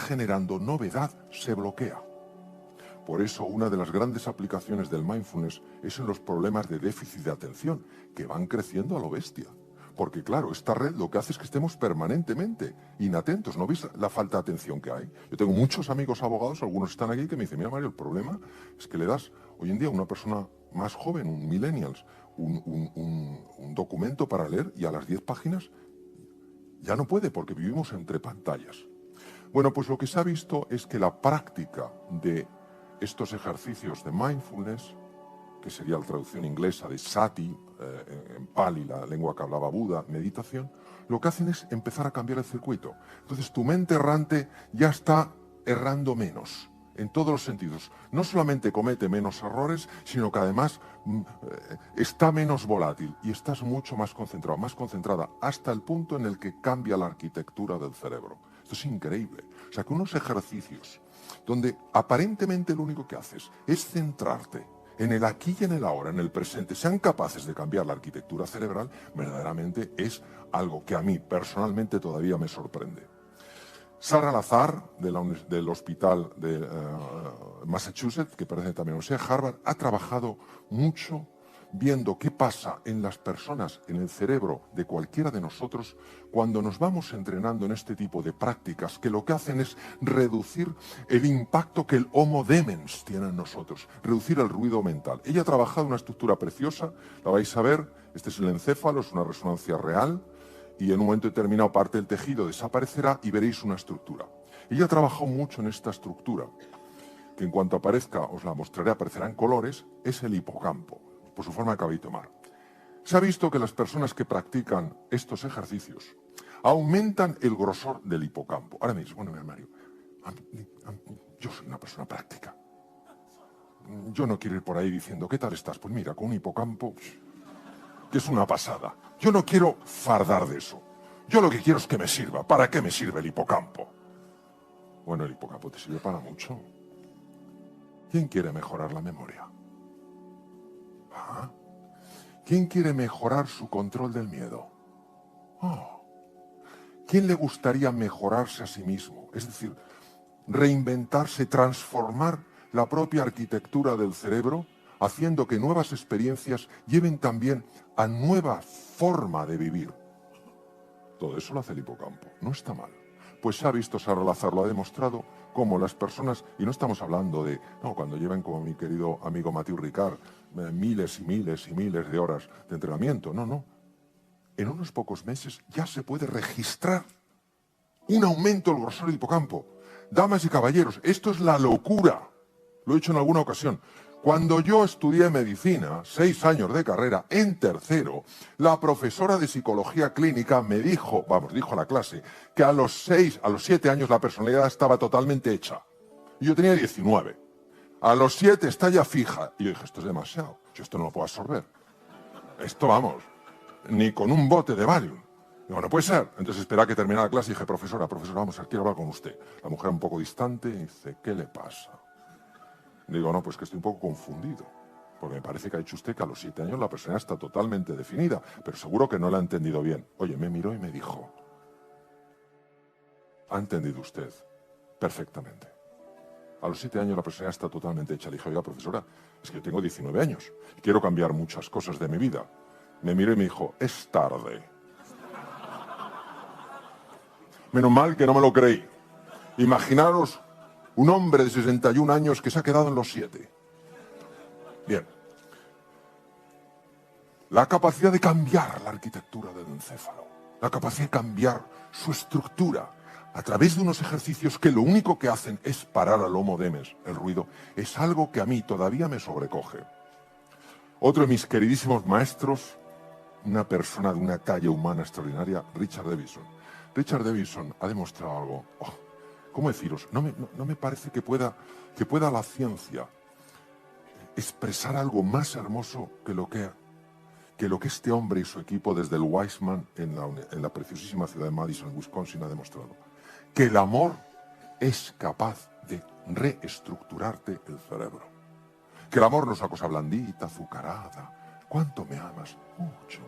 generando novedad se bloquea. Por eso una de las grandes aplicaciones del mindfulness es en los problemas de déficit de atención, que van creciendo a lo bestia. Porque claro, esta red lo que hace es que estemos permanentemente inatentos. ¿No veis la falta de atención que hay? Yo tengo muchos amigos abogados, algunos están aquí, que me dicen, mira Mario, el problema es que le das hoy en día a una persona más joven, un millennials, un documento para leer y a las 10 páginas Ya no puede porque vivimos entre pantallas. Bueno, pues lo que se ha visto es que la práctica de estos ejercicios de mindfulness, que sería la traducción inglesa de sati, en Pali, la lengua que hablaba Buda, meditación, lo que hacen es empezar a cambiar el circuito. Entonces tu mente errante ya está errando menos, en todos los sentidos. No solamente comete menos errores, sino que además está menos volátil y estás mucho más concentrado, más concentrada, hasta el punto en el que cambia la arquitectura del cerebro. Esto es increíble. O sea, que unos ejercicios donde aparentemente lo único que haces es centrarte en el aquí y en el ahora, en el presente, sean capaces de cambiar la arquitectura cerebral, verdaderamente es algo que a mí personalmente todavía me sorprende. Sara Lazar, del hospital de Massachusetts, que pertenece también a la Universidad de Harvard, ha trabajado mucho viendo qué pasa en las personas, en el cerebro de cualquiera de nosotros, cuando nos vamos entrenando en este tipo de prácticas, que lo que hacen es reducir el impacto que el Homo demens tiene en nosotros, reducir el ruido mental. Ella ha trabajado una estructura preciosa, la vais a ver, este es el encéfalo, es una resonancia real, y en un momento determinado parte del tejido desaparecerá y veréis una estructura. Ella ha trabajado mucho en esta estructura, que en cuanto aparezca, os la mostraré, aparecerá en colores, es el hipocampo, por su forma de caballito mar. Se ha visto que las personas que practican estos ejercicios aumentan el grosor del hipocampo. Ahora me dices, bueno, mi Mario, yo soy una persona práctica. Yo no quiero ir por ahí diciendo, ¿qué tal estás? Pues mira, con un hipocampo, que es una pasada. Yo no quiero fardar de eso. Yo lo que quiero es que me sirva. ¿Para qué me sirve el hipocampo? Bueno, el hipocampo te sirve para mucho. ¿Quién quiere mejorar la memoria? ¿Ah? ¿Quién quiere mejorar su control del miedo? Oh. ¿Quién le gustaría mejorarse a sí mismo? Es decir, reinventarse, transformar la propia arquitectura del cerebro, haciendo que nuevas experiencias lleven también a nueva forma de vivir. Todo eso lo hace el hipocampo, no está mal. Pues se ha visto, Sara Lazar lo ha demostrado, cómo las personas, y no estamos hablando de, no, cuando lleven, como mi querido amigo Mathieu Ricard, miles y miles y miles de horas de entrenamiento, no. En unos pocos meses ya se puede registrar un aumento del grosor del hipocampo. Damas y caballeros, esto es la locura. Lo he dicho en alguna ocasión. Cuando yo estudié medicina, 6 años de carrera, en tercero, la profesora de psicología clínica me dijo, dijo a la clase, que a los 7 años la personalidad estaba totalmente hecha. Y yo tenía 19. A los 7 está ya fija. Y yo dije, esto es demasiado. Yo esto no lo puedo absorber. Esto, vamos, ni con un bote de Valium. Digo, no puede ser. Entonces esperé a que terminara la clase y dije, profesora, vamos, quiero hablar con usted. La mujer un poco distante y dice, ¿qué le pasa? Digo, no, pues que estoy un poco confundido, porque me parece que ha dicho usted que a los 7 años la persona está totalmente definida, pero seguro que no la ha entendido bien. Oye, me miró y me dijo, ¿ha entendido usted? Perfectamente. A los 7 años la persona está totalmente hecha. Le dije, oiga, profesora, es que yo tengo 19 años y quiero cambiar muchas cosas de mi vida. Me miró y me dijo, es tarde. Menos mal que no me lo creí. Imaginaros un hombre de 61 años que se ha quedado en los 7. Bien. La capacidad de cambiar la arquitectura del encéfalo, la capacidad de cambiar su estructura a través de unos ejercicios que lo único que hacen es parar al Homo demens, el ruido, es algo que a mí todavía me sobrecoge. Otro de mis queridísimos maestros, una persona de una talla humana extraordinaria, Richard Davidson. Richard Davidson ha demostrado algo. ¿Cómo deciros? No me parece que pueda la ciencia expresar algo más hermoso que lo que este hombre y su equipo desde el Weizmann en la preciosísima ciudad de Madison, Wisconsin, ha demostrado. Que el amor es capaz de reestructurarte el cerebro. Que el amor no es una cosa blandita, azucarada. ¿Cuánto me amas? Mucho.